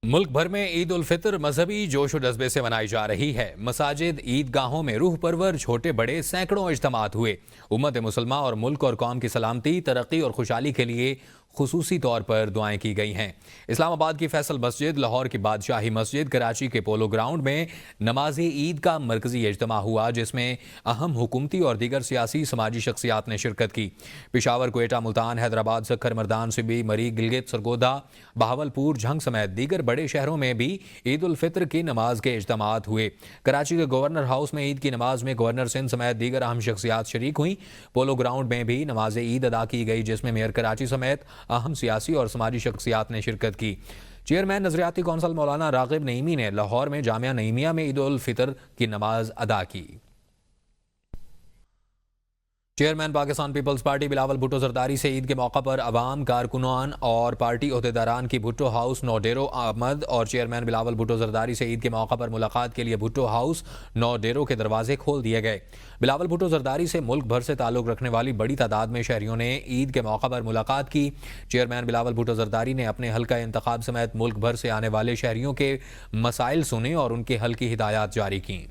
मुल्क भर में ईद उल फितर मजहबी जोश और जज्बे से मनाई जा रही है। मसाजिद, ईदगाहों में रूह परवर छोटे बड़े सैकड़ों इज्तिमात हुए। उम्मत मुसलमान और मुल्क और कौम की सलामती, तरक्की और खुशहाली के लिए खुसूसी तौर पर दुआएं की गई हैं। इस्लामाबाद की फैसल मस्जिद, लाहौर की बादशाही मस्जिद, कराची के पोलो ग्राउंड में नमाज ईद का मरकजी इज्तिमा हुआ, जिसमें अहम हुकूमती और दीगर सियासी समाजी शख्सियात ने शिरकत की। पेशावर, कोयटा, मुल्तान, हैदराबाद, सक्खर, मर्दान, सिबी, मरी, गिलगित, सरगोदा, बहावलपुर, झंग समेत दीगर बड़े शहरों में भी ईद उल फितर की नमाज के इज्तिमात हुए। कराची के गवर्नर हाउस में ईद की नमाज में गवर्नर सिंध समेत दीगर अहम शख्सियात शरीक हुई। पोलो ग्राउंड में भी नमाज ईद अदा की गई, जिसमें मेयर कराची समेत अहम सियासी और समाजी शख्सियात ने शिरकत की। चेयरमैन नजरियाती कौंसल मौलाना रागिब नईमी ने लाहौर में जामिया नईमिया में ईद उल फितर की नमाज अदा की। Chairman Pakistan Peoples Party Bilawal Bhutto Zardari से ईद के मौका पर अवाम, कारकुनान और पार्टी ओहदेदारान की भुट्टो हाउस नौडेरो आमद और चेयरमैन बिलावल भुट्टो जरदारी से ईद के मौका पर मुलाकात के लिए भुट्टो हाउस नौडेरो के दरवाजे खोल दिए गए। बिलावल भुट्टो जरदारी से मुल्क भर से ताल्लुक रखने वाली बड़ी तादाद में शहरियों ने ईद के मौका पर मुलाकात की। चेयरमैन बिलावल भुट्टो जरदारी ने अपने हल्का इंतखाब समेत मुल्क भर से आने वाले शहरियों के मसाइल सुने और उनके हल की हिदायत जारी की।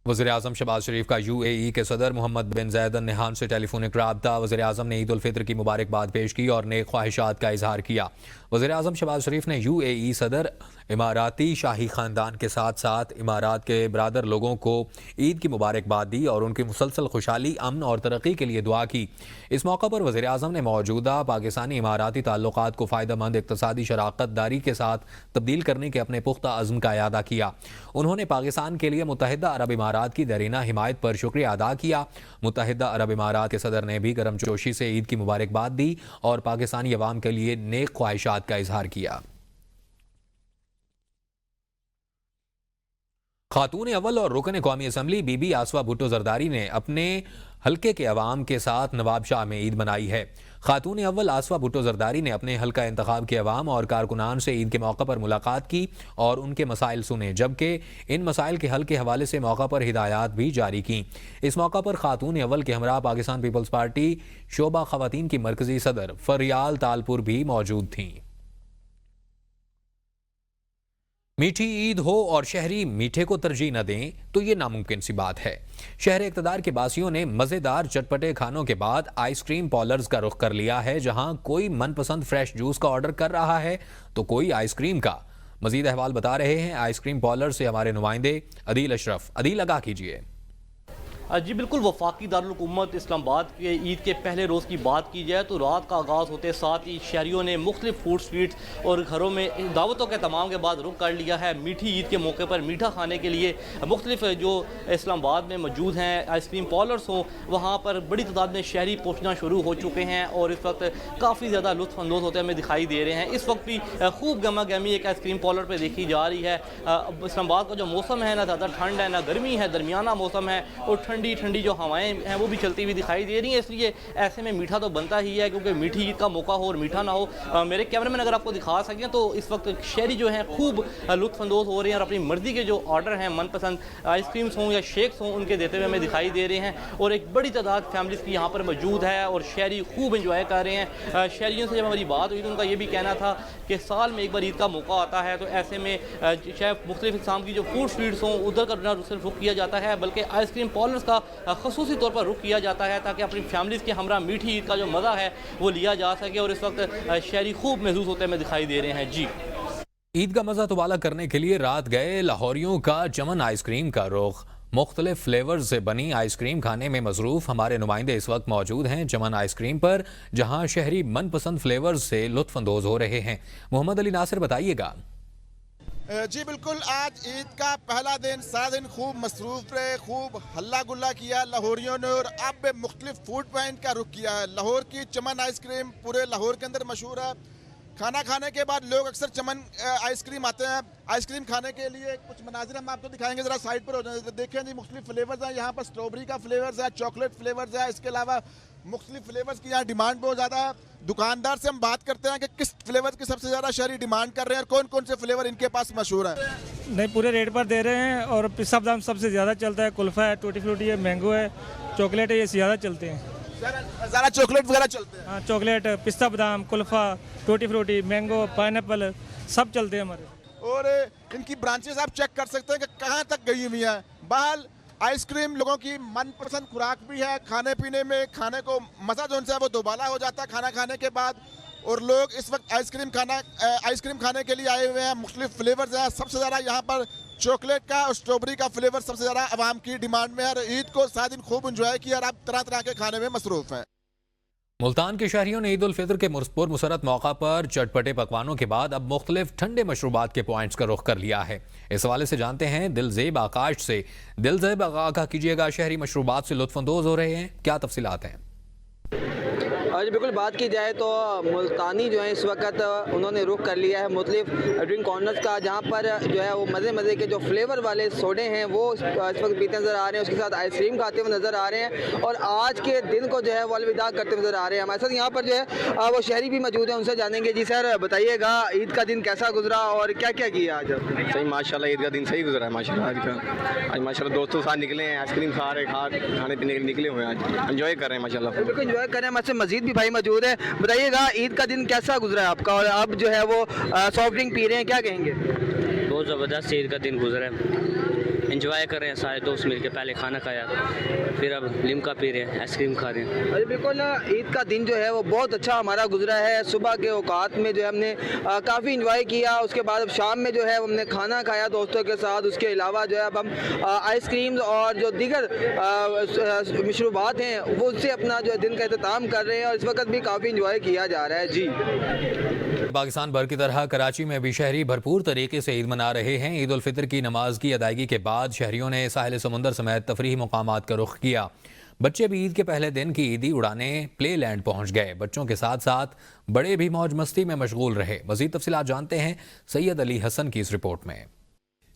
वज़ीर-ए-आज़म शहबाज शरीफ का UAE के सदर मोहम्मद बिन ज़ायद अल नहान से टेलीफोनिक राब्ता। वज़ीर-ए-आज़म ने ईद उल फितर की मुबारकबाद पेश की और नेक ख्वाहिशात का इजहार किया। वज़ीर-ए-आज़म शहबाज शरीफ ने UAE सदर, इमाराती शाही ख़ानदान के साथ साथ इमारात के बरादर लोगों को ईद की मुबारकबाद दी और उनकी मुसलसल खुशहाली, अमन और तरक्की के लिए दुआ की। इस मौका पर वज़ीर-ए-आज़म ने मौजूदा पाकिस्तानी इमाराती ताल्लुकात को फ़ायदेमंद इक़्तिसादी शराकत दारी के साथ तब्दील करने के अपने पुख्ता अज़्म का इआदा किया। उन्होंने पाकिस्तान के लिए मुत्तहिदा अरब इमारात की दरीना हिमायत पर शुक्रिया अदा किया। मुत्तहिदा अरब इमारात के सदर ने भी गर्मजोशी से ईद की मुबारकबाद दी और पाकिस्तानी अवाम के लिए नेक ख्वाहिशात का इजहार किया। खातून अव्वल और रुकन कौमी असम्बली बीबी आसवा भुट्टो जरदारी ने अपने हल्के के अवाम के साथ नवाबशाह में ईद मनाई है। खातून अव्वल आसवा भुट्टो जरदारी ने अपने हल्का इंतखाब के अवाम और कारकुनान से ईद के मौका पर मुलाकात की और उनके मसाइल सुने, जबकि इन मसाइल के हल के हवाले से मौका पर हिदायत भी जारी की। इस मौका पर खातून अव्वल के हमरा पाकिस्तान पीपल्स पार्टी शोबा खवातीन की मरकजी सदर फरियाल तालपुर भी मौजूद थीं। मीठी ईद हो और शहरी मीठे को तरजीह न दें तो ये नामुमकिन सी बात है। शहर इक़्तिदार के बासियों ने मज़ेदार चटपटे खानों के बाद आइसक्रीम पार्लर्स का रुख कर लिया है, जहां कोई मनपसंद फ्रेश जूस का ऑर्डर कर रहा है तो कोई आइसक्रीम का। मजीद अहवाल बता रहे हैं आइसक्रीम पार्लर से हमारे नुमाइंदे अदील अशरफ। अदील, आगाह कीजिए। जी बिल्कुल, वफाकी दारुल हुकूमत इस्लामाबाद के ईद के पहले रोज़ की बात की जाए तो रात का आगाज़ होते साथ ही शहरियों ने मुख्तलिफ फूड स्ट्रीट्स और घरों में दावतों के तमाम के बाद रुख कर लिया है। मीठी ईद के मौके पर मीठा खाने के लिए मुख्तलिफ जो इस्लामाबाद में मौजूद हैं आइसक्रीम पार्लर्स हों, वहाँ पर बड़ी तादाद में शहरी पहुँचना शुरू हो चुके हैं और इस वक्त काफ़ी ज़्यादा लुत्फ़अंदोज़ होते हमें दिखाई दे रहे हैं। इस वक्त भी खूब गमा गमी एक आइसक्रीम पार्लर पर देखी जा रही है। इस्लामाबाद का जो मौसम है, ना ज़्यादा ठंड है ना गर्मी है, दरमियाना मौसम है और ठंडी ठंडी जो हवाएं हैं वो भी चलती हुई दिखाई दे रही हैं। इसलिए ऐसे में मीठा तो बनता ही है, क्योंकि मीठी ईद का मौका हो और मीठा ना हो। मेरे कैमरामैन अगर आपको दिखा सकें तो इस वक्त शहरी जो हैं खूब लुत्फ़अंदोज़ हो रहे हैं और अपनी मर्ज़ी के जो ऑर्डर हैं, मनपसंद आइसक्रीम्स हों या शेक्स हों, उनके देते हुए हमें दिखाई दे रहे हैं और एक बड़ी तादाद फैमिलीज़ की यहाँ पर मौजूद है और शहरी खूब इंजॉय कर रहे हैं। शहरियों से जब हमारी बात हुई तो उनका ये भी कहना था कि साल में एक बार ईद का मौका आता है, तो ऐसे में शायद मुख्तलिफ इक़साम की जो फूड स्ट्रीट्स हों उधर का ना सिर्फ रुख किया जाता है, बल्कि आइसक्रीम पार्लर्स का ख़ुसूसी तौर पर रुख किया जाता है ताकि अपनी फैमिलीज़ के हमरा मीठी ईद का जो मज़ा है वो लिया जा सके और इस वक्त शहरी खूब महसूस होते हमें दिखाई दे रहे हैं। जी, ईद का मज़ा तबाला करने के लिए रात गए लाहौरियों का चमन आइसक्रीम का रुख। मुख्तलिफ फ्लेवर्स से बनी आइसक्रीम खाने में मसरूफ़ हमारे नुमाइंदे इस वक्त मौजूद हैं चमन आइसक्रीम पर, जहां शहरी मनपसंद फ्लेवर्स से लुत्फ़अंदोज़ हो रहे हैं। मोहम्मद अली नासिर, बताइएगा। जी बिल्कुल, आज ईद का पहला दिन, सारा दिन खूब मसरूफ़ रहे, खूब हल्ला गुल्ला किया लाहौरियों ने और अब मुख्तलिफ फूड पॉइंट का रुख किया है। लाहौर की चमन आइसक्रीम पूरे लाहौर के अंदर मशहूर है। खाना खाने के बाद लोग अक्सर चमन आइसक्रीम आते हैं आइसक्रीम खाने के लिए। कुछ मनाजिर हम आपको दिखाएंगे, ज़रा साइड पर हो जाए। देखें जी, मुख्तलिफ फ्लेवर्स हैं यहाँ पर, स्ट्रॉबेरी का फ्लेवर्स है, चॉकलेट फ्लेवर्स है, इसके अलावा मुख्तलिफ फ्लेवर्स की यहाँ डिमांड बहुत ज़्यादा है। दुकानदार से हम बात करते हैं कि किस फ्लेवर की सबसे ज़्यादा शहरी डिमांड कर रहे हैं और कौन कौन से फ्लेवर इनके पास मशहूर है। नहीं, पूरे रेट पर दे रहे हैं और पिस्ता बादाम सबसे ज़्यादा चलता है, कुल्फ़ा है, टूटी फ्रूटी है, मैंगो है, चॉकलेट है, ये ज़्यादा चलते हैं। ज़्यादा चॉकलेट वगैरह चलते हैं? हाँ, चॉकलेट, पिस्ता बादाम, kulfa, tutti frutti, mango, pineapple सब चलते हैं हमारे। और इनकी ब्रांचेस आप चेक कर सकते हैं कि कहाँ तक गई हुई हैं। बहरहाल आइसक्रीम लोगों की मनपसंद खुराक भी है। खाने पीने में खाने को मज़ा जो है वो दोबारा हो जाता है खाना खाने के बाद। और लोग इस वक्त आइसक्रीम खाने के लिए आए हुए हैं। मुख्तलिफ फ्लेवर्स हैं। सबसे ज़्यादा यहाँ पर चॉकलेट का और स्ट्रॉबेरी का फ्लेवर सबसे ज़्यादा आवाम की डिमांड में है। और ईद को 7 दिन खूब इंजॉय किया और आप तरह तरह के खाने में मसरूफ़ हैं। मुल्तान के शहरियों ने ईद उल फितर के पुरमसरत मौका पर चटपटे पकवानों के बाद अब मुख्तलिफ ठंडे मशरूबात के पॉइंट्स का रुख कर लिया है। इस हवाले से जानते हैं दिलजेब आकाश से। दिलजेब आगाह कीजिएगा, शहरी मशरूबात से लुत्फअंदोज़ हो रहे हैं, क्या तफसीलात हैं? आज बिल्कुल बात की जाए तो मुल्तानी जो है इस वक्त उन्होंने रुख कर लिया है मुख्तलिफ ड्रिंक कॉर्नर्स का, जहाँ पर जो है वो मज़े मज़े के जो फ्लेवर वाले सोडे हैं वो इस वक्त पीते नज़र आ रहे हैं। उसके साथ आइसक्रीम खाते हुए नज़र आ रहे हैं और आज के दिन को जो है वो अलविदा करते हुए नज़र आ रहे हैं। हमारे साथ यहाँ पर जो है वो शहरी भी मौजूद हैं, उनसे जानेंगे। जी सर बताइएगा, ईद का दिन कैसा गुजरा और क्या क्या किया आज? सही माशाल्लाह ईद का दिन सही गुजरा है माशाल्लाह। आज माशाल्लाह दोस्तों के साथ निकले हैं, आइसक्रीम खाने पीने के लिए निकले हुए हैं, आज एंजॉय कर रहे हैं माशाल्लाह। बिल्कुल एंजॉय कर रहे हैं। हमारे से मजीद भी भाई मौजूद है। बताइएगा ईद का दिन कैसा गुजरा है आपका और आप जो है वो सॉफ्ट ड्रिंक पी रहे हैं, क्या कहेंगे? बहुत ज़बरदस्त ईद का दिन गुजरा है, एंजॉय कर रहे हैं सारे दोस्त मिलके। पहले खाना खाया, फिर अब लिमका पी रहे हैं, आइसक्रीम खा रहे हैं। अरे बिल्कुल, ईद का दिन जो है वो बहुत अच्छा हमारा गुजरा है। सुबह के औकात में जो है हमने काफ़ी इंजॉय किया। उसके बाद अब शाम में जो है हमने खाना खाया दोस्तों के साथ। उसके अलावा जो है अब हम आइसक्रीम और जो दीगर मशरूबात हैं वो उससे अपना जो है दिन का अख्ताम कर रहे हैं और इस वक्त भी काफ़ी इंजॉय किया जा रहा है। जी, पाकिस्तान भर की तरह कराची में भी शहरी भरपूर तरीके से ईद मना रहे हैं। ईद उल फितर की नमाज की अदायगी के बाद शहरियों ने साहिल समुंदर समेत तफरीही मकामात का रुख किया। बच्चे भी ईद के पहले दिन की ईदी उड़ाने प्ले लैंड पहुंच गए। बच्चों के साथ साथ बड़े भी मौज मस्ती में मशगूल रहे। मजीद तफसीलात जानते हैं सैयद अली हसन की इस रिपोर्ट में।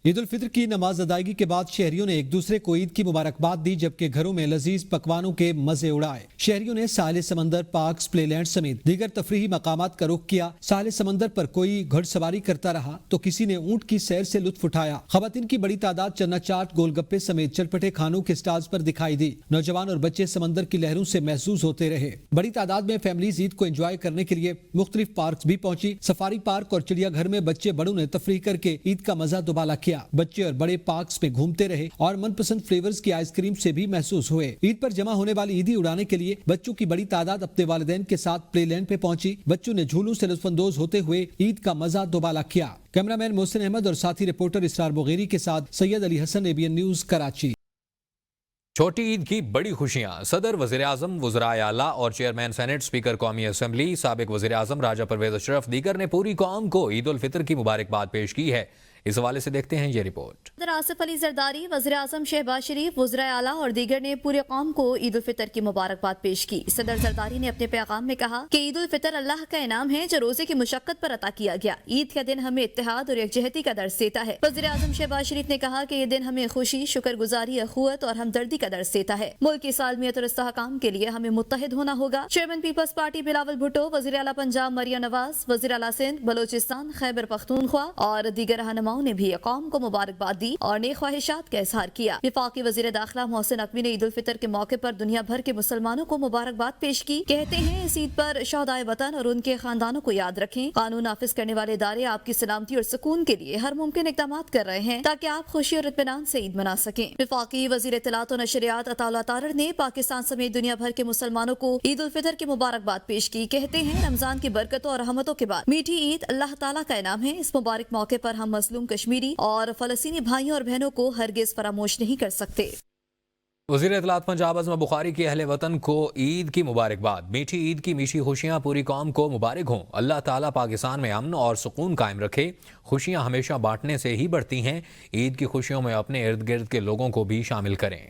ईद उल फितर की नमाज अदायगी के बाद शहरियों ने एक दूसरे को ईद की मुबारकबाद दी, जबकि घरों में लजीज पकवानों के मजे उड़ाए। शहरियों ने साहिल समंदर, पार्क्स, प्लेलैंड समेत दीगर तफरीही मकामात का रुख किया। साहिल समंदर पर कोई घुड़सवारी करता रहा तो किसी ने ऊंट की सैर से लुत्फ उठाया। खवातीन की बड़ी तादाद चन्ना चाट, गोलगप्पे समेत चटपटे खानों के स्टॉल्स पर दिखाई दी। नौजवान और बच्चे समंदर की लहरों से महसूस होते रहे। बड़ी तादाद में फैमिलीज ईद को एंजॉय करने के लिए मुख्तलिफ पार्क भी पहुंची। सफारी पार्क और चिड़िया घर में बच्चे बड़ों ने तफरीह करके ईद का मजा दुबाला किया। बच्चे और बड़े पार्क्स में घूमते रहे और मनपसंद फ्लेवर्स की आइसक्रीम से भी महसूस हुए। ईद पर जमा होने वाली ईदी उड़ाने के लिए बच्चों की बड़ी तादाद अपने वालिदैन के साथ प्ले लैंड पे पहुंची। बच्चों ने झूलों से लुत्फअंदोज होते हुए ईद का मजा दुबाला किया। कैमरामैन मोहसिन अहमद और साथी रिपोर्टर इसरार बुगेरी के साथ सैयद अली हसन, ABN न्यूज, कराची। छोटी ईद की बड़ी खुशियां। सदर, वज़ीर आज़म, वज़राए आला और चेयरमैन सेनेट, स्पीकर कौमी असम्बली, साबिक वज़ीर आज़म राजा परवेज अशरफ दीगर ने पूरी कौम को ईद उल फितर की मुबारकबाद पेश की है। इस हवाले से देखते हैं ये रिपोर्ट। सदर आसिफ अली जरदारी, वज़ीर आज़म शहबाज शरीफ, वज़राए आला और दीगर ने पूरे कौम को ईद उल फितर की मुबारकबाद पेश की। सदर जरदारी ने अपने पैगाम में कहा कि ईद उल फितर अल्लाह का इनाम है जो रोजे की मुशक्कत पर अता किया गया। ईद का दिन हमें इत्तेहाद और यकजहती का दर्स देता है। वज़ीर आज़म शहबाज शरीफ ने कहा कि ये दिन हमें खुशी, शुक्रगुजारी, अखुवत और हमदर्दी का दर्स देता है। मुल्क की सालमियत और इस्तेहकाम के लिए हमें मुत्तहिद होना होगा। Chairman Peoples Party Bilawal Bhutto, वज़ीर आला पंजाब मरियम नवाज, वज़ीर आला सिंध, बलोचिस्तान, खैबर पख्तूनख्वा और दीगर रहनुमाओं ने भी कौम को मुबारकबाद दी और नेक ख्वाहिशात का इजहार किया। वफाकी वज़ीर दाखिला मोहसिन नकवी ने ईद उल फितर के मौके पर दुनिया भर के मुसलमानों को मुबारकबाद पेश की। कहते हैं इस ईद पर शहदाए वतन और उनके खानदानों को याद रखें। कानून नाफिज करने वाले इदारे आपकी सलामती और सुकून के लिए हर मुमकिन इक़दाम कर रहे हैं ताकि आप खुशी और इत्मीनान से ईद मना सकें। वफाकी वज़ीर इत्तलात और नशरियात अताउल्लाह तारर ने पाकिस्तान समेत दुनिया भर के मुसलमानों को ईद उल फितर की मुबारकबाद पेश की। कहते हैं रमजान की बरकतों और रहमतों के बाद मीठी ईद अल्लाह ताला का इनाम है। इस मुबारक मौके पर हम मजलूम कश्मीरी और फलस्तीनी भाइयों और बहनों को हरगिज फरामोश नहीं कर सकते। वज़ीर इत्तलात पंजाब अज़मा बुखारी की अहले वतन को ईद की मुबारकबाद। मीठी ईद की मीठी खुशियाँ पूरी कौम को मुबारक हों। अल्लाह ताला पाकिस्तान में अमन और सुकून कायम रखे। खुशियाँ हमेशा बांटने से ही बढ़ती हैं। ईद की खुशियों में अपने इर्द गिर्द के लोगों को भी शामिल करें।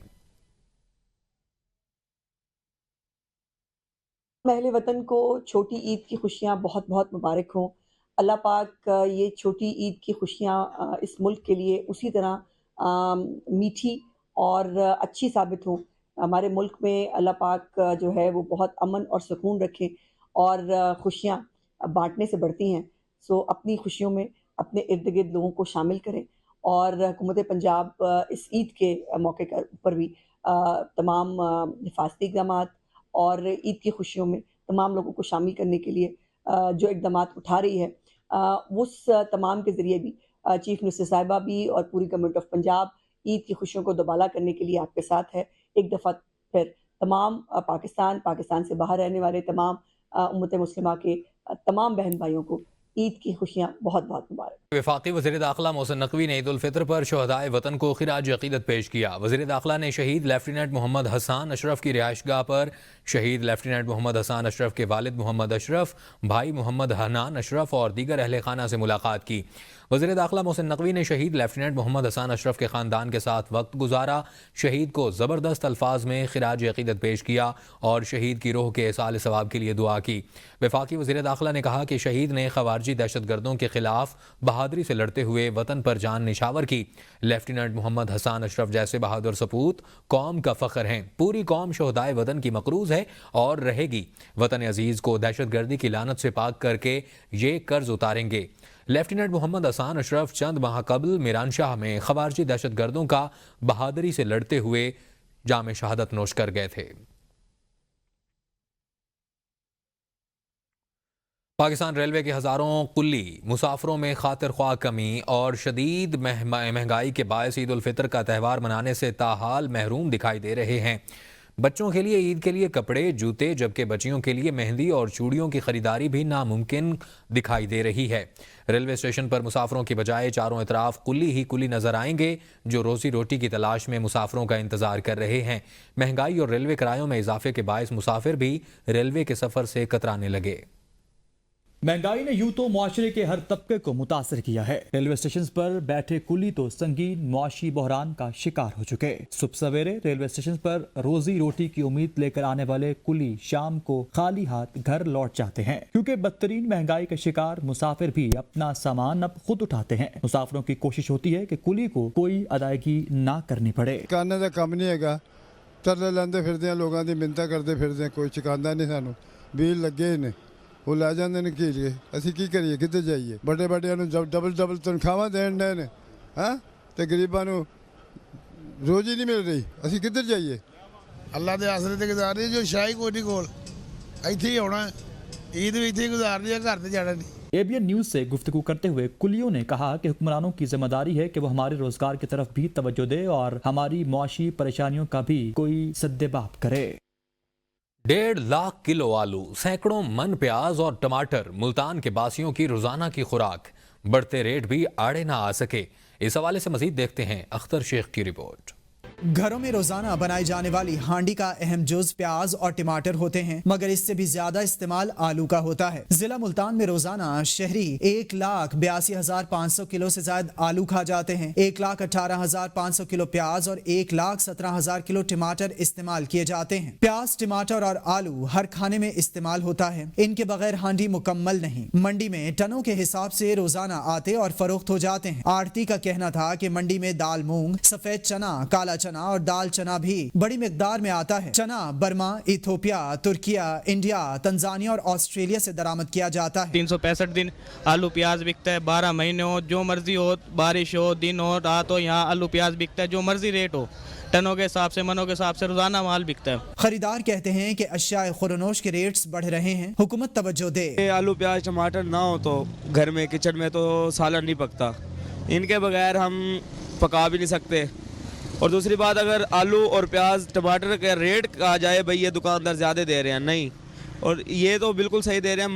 अहले वतन को छोटी ईद की खुशियाँ बहुत बहुत मुबारक हों। अल्लाह पाक ये छोटी ईद की खुशियाँ इस मुल्क के लिए उसी तरह मीठी और अच्छी साबित हों। हमारे मुल्क में अल्लाह पाक जो है वो बहुत अमन और सुकून रखें और खुशियाँ बांटने से बढ़ती हैं। सो अपनी खुशियों में अपने इर्द गिर्द लोगों को शामिल करें और हुकूमत पंजाब इस ईद के मौके पर भी तमाम हिफाजती इक़दामात اور عید کی خوشیوں میں تمام لوگوں کو شامل کرنے کے لیے جو اقدامات اٹھا رہی ہے، اس تمام کے ذریعے بھی چیف منسٹر صاحبہ بھی اور پوری گورنمنٹ آف پنجاب عید کی خوشیوں کو دوبالا کرنے کے لیے آپ کے ساتھ ہے۔ ایک دفعہ پھر تمام پاکستان سے باہر رہنے والے تمام امت مسلمہ کے تمام بہن بھائیوں کو عید کی خوشیاں بہت بہت مبارک۔ وفاقی وزیر داخلہ محسن نقوی نے عید الفطر پر شہدائے وطن کو خراج عقیدت پیش کیا۔ وزیر داخلہ نے شہید لیفٹیننٹ محمد حسان اشرف کی رہائش گاہ پر شہید لیفٹیننٹ محمد حسان اشرف کے والد محمد اشرف، بھائی محمد حنان اشرف اور دیگر اہل خانہ سے ملاقات کی۔ وزیر داخلہ محسن نقوی نے شہید لیفٹیننٹ محمد حسان اشرف کے خاندان کے ساتھ وقت گزارا، شہید کو زبردست الفاظ میں خراج عقیدت پیش کیا اور شہید کی روح کے ایصال ثواب کے لیے دعا کی۔ وفاقی وزیر داخلہ نے کہا کہ شہید نے خوارجی دہشت گردوں کے خلاف بہادری سے لڑتے ہوئے وطن پر جان نچھاور کی۔ لیفٹیننٹ محمد حسان اشرف جیسے بہادر سپوت قوم کا فخر ہیں۔ پوری قوم شہدائے وطن کی مقروض ہے اور رہے گی۔ وطن عزیز کو دہشت گردی کی لعنت سے پاک کر کے یہ قرض اتاریں گے۔ لیفٹیننٹ محمد حسان اشرف چند ماہ قبل میرانشاہ میں خوارجی دہشت گردوں کا بہادری سے لڑتے ہوئے جام شہادت نوش کر گئے تھے۔ پاکستان ریلوے کے ہزاروں کلی مسافروں میں خاطر خواہ کمی اور شدید مہنگائی کے باعث عید الفطر کا تہوار منانے سے تاحال محروم دکھائی دے رہے ہیں۔ بچوں کے لیے عید کے لیے کپڑے، جوتے، جبکہ بچیوں کے لیے مہندی اور چوڑیوں کی خریداری بھی ناممکن دکھائی دے رہی ہے۔ ریلوے اسٹیشن پر مسافروں کی بجائے چاروں اطراف کلی ہی کلی نظر آئیں گے جو روزی روٹی کی تلاش میں مسافروں کا انتظار کر رہے ہیں۔ مہنگائی اور ریلوے کرایوں میں اضافے کے باعث مسافر بھی ریلوے کے سفر سے کترانے لگے۔ مہنگائی نے یوں تو معاشرے کے ہر طبقے کو متاثر کیا ہے۔ ریلوے اسٹیشن پر بیٹھے کلی تو سنگین معاشی بحران کا شکار ہو چکے۔ صبح سویرے ریلوے اسٹیشن پر روزی روٹی کی امید لے کر آنے والے کلی شام کو خالی ہاتھ گھر لوٹ جاتے ہیں، کیونکہ بدترین مہنگائی کا شکار مسافر بھی اپنا سامان اب خود اٹھاتے ہیں۔ مسافروں کی کوشش ہوتی ہے کہ کلی کو کوئی ادائیگی نہ کرنی پڑے۔ کانے دا کم نہیں ہے، ترلے لیندے پھردے ہیں، لوگاں دی منتاں کردے پھردے ہیں، کوئی چکاندا نہیں سانو، بیل لگے نے وہ لے جاندے نے کی لیے اسی کی کریے، کدھر جائیے؟ بڑے بڑے ڈبل تنخواہ دین ڈے نے ہاں تے غریباں نو روزی نہیں مل رہی، اسی کدھر جائیے؟ اللہ دے آسرے تے گزار رہی جو شاہی کوئی نہیں کول ایتھے ہی ہونا، عید بھی ایتھے ہی گزار رہی ہے، گھر تے جانا نہیں۔ ABN نیوز سے گفتگو کرتے ہوئے کلیوں نے کہا کہ حکمرانوں کی ذمہ داری ہے کہ وہ ہمارے روزگار کی طرف بھی توجہ دے اور ہماری معاشی پریشانیوں کا بھی کوئی سدباب کرے۔ 1.5 لاکھ کلو آلو، سینکڑوں من پیاز اور ٹماٹر ملتان کے باسیوں کی روزانہ کی خوراک، بڑھتے ریٹ بھی آڑے نہ آ سکے۔ اس حوالے سے مزید دیکھتے ہیں اختر شیخ کی رپورٹ۔ گھروں میں روزانہ بنائی جانے والی ہانڈی کا اہم جز پیاز اور ٹماٹر ہوتے ہیں، مگر اس سے بھی زیادہ استعمال آلو کا ہوتا ہے۔ ضلع ملتان میں روزانہ شہری 1,82,500 کلو سے زائد آلو کھا جاتے ہیں۔ 1,18,500 کلو پیاز اور 1,17,000 کلو ٹماٹر استعمال کیے جاتے ہیں۔ پیاز، ٹماٹر اور آلو ہر کھانے میں استعمال ہوتا ہے، ان کے بغیر ہانڈی مکمل نہیں۔ منڈی میں ٹنوں کے حساب سے روزانہ آتے اور فروخت ہو جاتے ہیں۔ آڑتی کا کہنا تھا کہ منڈی میں دال مونگ، سفید چنا، کالا چنا اور دال چنا بھی بڑی مقدار میں آتا ہے۔ چنا Burma, Ethiopia, Türkiye, India, Tanzania اور آسٹریلیا سے درآمد کیا جاتا ہے۔ 365 دن آلو پیاز بکتا ہے، 12 مہینے ہو، جو مرضی ہو، بارش ہو، دن ہو، رات ہو، یہاں آلو پیاز بکتا ہے، جو مرضی ریٹ ہو، ٹنوں کے حساب سے، منوں کے حساب سے روزانہ مال بکتا ہے۔ خریدار کہتے ہیں کہ اشیاء خورنوش کے ریٹس بڑھ رہے ہیں، حکومت توجہ دے۔ آلو پیاز ٹماٹر نہ ہو تو گھر میں کچن میں تو سالن نہیں پکتا، ان کے بغیر ہم پکا بھی نہیں سکتے۔ اور دوسری بات، اگر آلو اور پیاز ٹماٹر کا ریٹ کہا جائے بھئی یہ دکاندار زیادہ دے رہے ہیں، نہیں، اور یہ تو بالکل صحیح دے رہے ہیں۔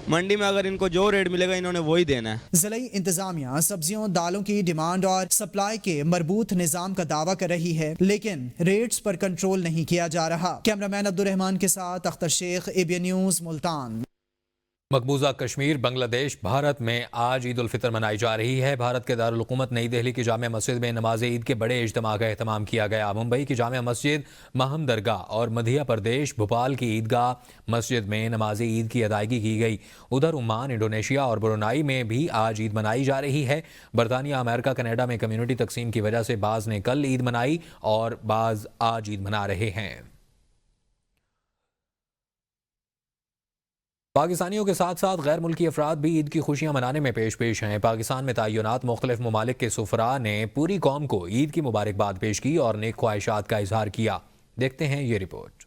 منڈی میں اگر ان کو جو ریٹ ملے گا انہوں نے وہی دینا ہے۔ ضلعی انتظامیہ سبزیوں، دالوں کی ڈیمانڈ اور سپلائی کے مربوط نظام کا دعویٰ کر رہی ہے، لیکن ریٹس پر کنٹرول نہیں کیا جا رہا۔ کیمرامین عبدالرحمان کے ساتھ اختر شیخ، ABN نیوز، ملتان۔ مقبوضہ کشمیر بنگلہ دیش بھارت میں آج عید الفطر منائی جا رہی ہے۔ بھارت کے دارالحکومت نئی دہلی کی جامع مسجد میں نماز عید کے بڑے اجتماع کا اہتمام کیا گیا۔ ممبئی کی جامع مسجد، مہم درگاہ اور مدھیہ پردیش بھوپال کی عیدگاہ مسجد میں نماز عید کی ادائیگی کی گئی۔ ادھر عمان، انڈونیشیا اور برونائی میں بھی آج عید منائی جا رہی ہے۔ برطانیہ، امریکہ، کینیڈا میں کمیونٹی تقسیم کی وجہ سے بعض نے کل عید منائی اور بعض آج عید منا رہے ہیں۔ پاکستانیوں کے ساتھ ساتھ غیر ملکی افراد بھی عید کی خوشیاں منانے میں پیش ہیں۔ پاکستان میں تعینات مختلف ممالک کے سفراء نے پوری قوم کو عید کی مبارکباد پیش کی اور نیک خواہشات کا اظہار کیا۔ دیکھتے ہیں یہ رپورٹ۔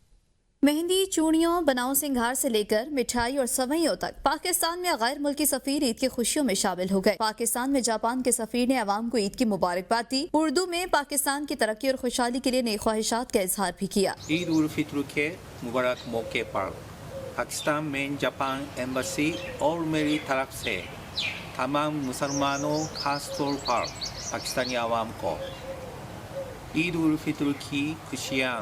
मेहंदी, चूड़ियों, बनाओ सिंगार से लेकर मिठाई और सवैयों तक पाकिस्तान में गैर मुल्की सफीर ईद की खुशियों में शामिल हो गए। पाकिस्तान में जापान के सफीर ने अवाम को ईद की मुबारकबाद दी। उर्दू में पाकिस्तान की तरक्की और खुशहाली के लिए नई ख्वाहिशात का इजहार भी किया। ईद उल फित्र के मुबारक मौके पर पाकिस्तान में जापान एम्बेसी और मेरी तरफ से तमाम मुसलमानों, खास तौर पर पाकिस्तानी आवाम को ईद उल फित्र की खुशियाँ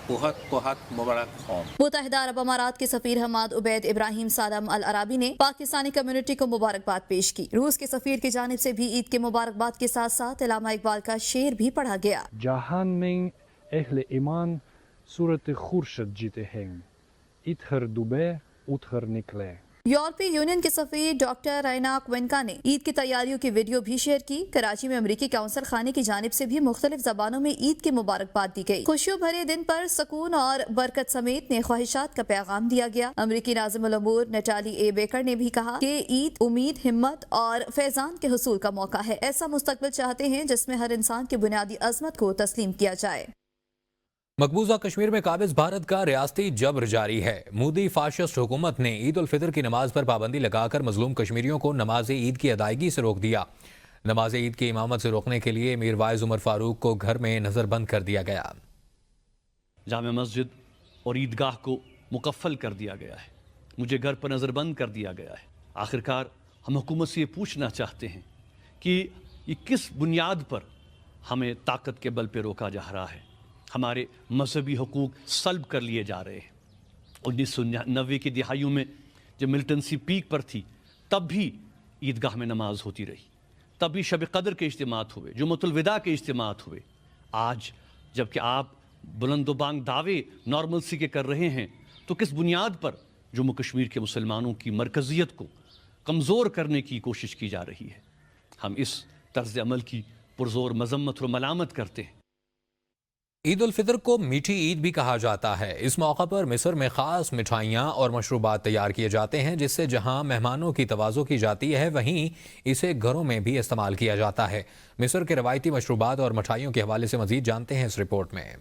बहुत बहुत मुबारक हों। मुत्तहिदा अरब अमारात के सफीर हमाद उबैद इब्राहिम सालम अल अराबी ने पाकिस्तानी कम्युनिटी को मुबारकबाद पेश की। रूस के सफीर की जानिब से भी ईद के मुबारकबाद के साथ साथ इलामा इकबाल का शेर भी पढ़ा गया। जहान में अहले ईमान सूरत खुर्शद जीते हैं, इधर डूबे उधर निकले। यूरोपीय यूनियन के सफीर डॉक्टर रायना क्विंका ने ईद की तैयारियों की वीडियो भी शेयर की। कराची में अमरीकी काउंसिल खाने की जानिब से भी मुख्तलिफ जबानों में ईद की मुबारकबाद दी गई। खुशियों भरे दिन पर सुकून और बरकत समेत नए ख्वाहिशात का पैगाम दिया गया। अमरीकी नाज़िमुल उमूर नटाली ए बेकर ने भी कहा कि ईद उम्मीद, हिम्मत और फैजान के हुसूल का मौका है। ऐसा मुस्तकबिल चाहते हैं जिसमें हर इंसान की बुनियादी अजमत को तस्लीम किया जाए। मकबूजा कश्मीर में काबिज भारत का रियासती जबर जारी है। मोदी फाशिस्ट हुकूमत ने ईद उल फितर की नमाज पर पाबंदी लगाकर मजलूम कश्मीरियों को नमाज ईद की अदायगी से रोक दिया। नमाज ईद की इमामत से रोकने के लिए मीर वाइज उमर फारूक को घर में नजरबंद कर दिया गया। जामे मस्जिद और ईदगाह को मुकफ़ल कर दिया गया है, मुझे घर पर नज़रबंद कर दिया गया है। आखिरकार हम हुकूमत से ये पूछना चाहते हैं कि ये किस बुनियाद पर हमें ताकत के बल पर रोका जा रहा है। हमारे मजहबी हकूक़ सल्ब कर लिए जा रहे हैं। 1990 की दिहाइयों में जब मिलिटेंसी पीक पर थी तब भी ईदगाह में नमाज होती रही, तब भी शब कदर के इज्तिमात हुए, जुम्मतुल विदा के इज्तिमात हुए। आज जबकि आप बुलंदोबांग दावे नॉर्मलसी के कर रहे हैं तो किस बुनियाद पर जम्मू कश्मीर के मुसलमानों की मरकज़ियत को कमज़ोर करने की कोशिश की जा रही है। हम इस तर्ज अमल की पुरज़ोर मजम्मत और मलामत करते हैं। ईद उल फितर को मीठी ईद भी कहा जाता है। इस मौका पर मिस्र में ख़ास मिठाइयाँ और मशरूबात तैयार किए जाते हैं, जिससे जहाँ मेहमानों की तवाज़ो की जाती है वहीं इसे घरों में भी इस्तेमाल किया जाता है। मिस्र के रवायती मशरूबात और मिठाइयों के हवाले से मज़ीद जानते हैं इस रिपोर्ट में।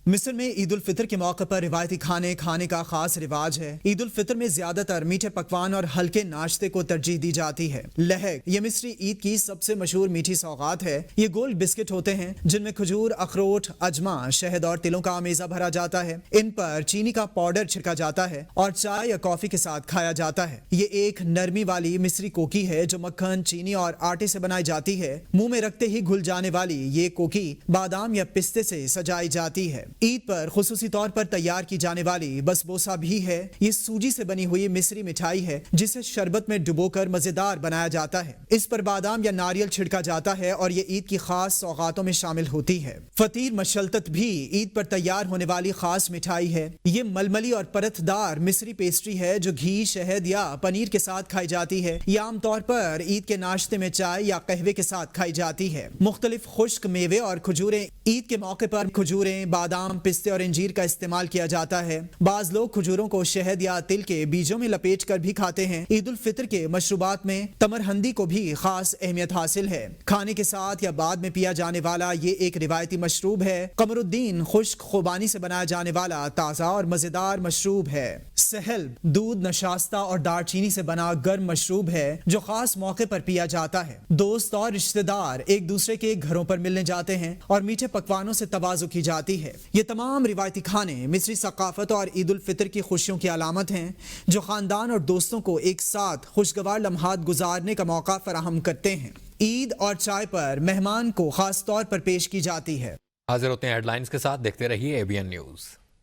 मिस्र में ईद उल फितर के मौके पर रिवायती खाने खाने का खास रिवाज है। ईद उल फितर में ज्यादातर मीठे पकवान और हल्के नाश्ते को तरजीह दी जाती है। लहक ये मिस्री ईद की सबसे मशहूर मीठी सौगात है। ये गोल बिस्किट होते हैं जिनमें खजूर, अखरोट, अजमा, शहद और तिलों का आमेजा भरा जाता है। इन पर चीनी का पाउडर छिड़का जाता है और चाय या कॉफी के साथ खाया जाता है। ये एक नरमी वाली मिस्री कोकी है जो मक्खन, चीनी और आटे से बनाई जाती है। मुंह में रखते ही घुल जाने वाली ये कोकी बादाम या पिस्ते से सजाई जाती है। ईद पर खुसूसी तौर पर तैयार की जाने वाली बसबोसा भी है। ये सूजी से बनी हुई मिस्री मिठाई है जिसे शरबत में डुबोकर मजेदार बनाया जाता है। इस पर बादाम या नारियल छिड़का जाता है और ये ईद की खास सौगातों में शामिल होती है। फतीर मशलतत भी ईद पर तैयार होने वाली खास मिठाई है। ये मलमली और परतदार मिस्री पेस्ट्री है जो घी, शहद या पनीर के साथ खाई जाती है। ये आमतौर पर ईद के नाश्ते में चाय या कहवे के साथ खाई जाती है। मुख्तलिफ खुश्क मेवे और खजूरें ईद के मौके पर खजूरें, बादाम, पिस्ते और इंजीर का इस्तेमाल किया जाता है। बाज लोग खजूरों को शहद या तिल के बीजों में लपेट कर भी खाते हैं। ईद उल फितर के मशरूबात में तमरहंदी को भी खास अहमियत हासिल है। खाने के साथ या बाद में पिया जाने वाला ये एक रिवायती मशरूब है। कमरुद्दीन खुश्क खुबानी से बनाया जाने वाला ताज़ा और मजेदार मशरूब है। सहल दूध, नशास्ता और दालचीनी से बना गर्म मशरूब है जो खास मौके पर पिया जाता है। दोस्त और रिश्तेदार एक दूसरे के घरों पर मिलने जाते हैं और मीठे पकवानों से तवाज़ु की जाती है। ये तमाम रिवायती खाने मिस्री सकाफत और ईद उल फितर की खुशियों की अलामत हैं जो खानदान और दोस्तों को एक साथ खुशगवार लम्हात गुजारने का मौका फराहम करते हैं। ईद और चाय पर मेहमान को खास तौर पर पेश की जाती है। हाजिर होते हैं हेडलाइंस के साथ, देखते रहिए ABN न्यूज़।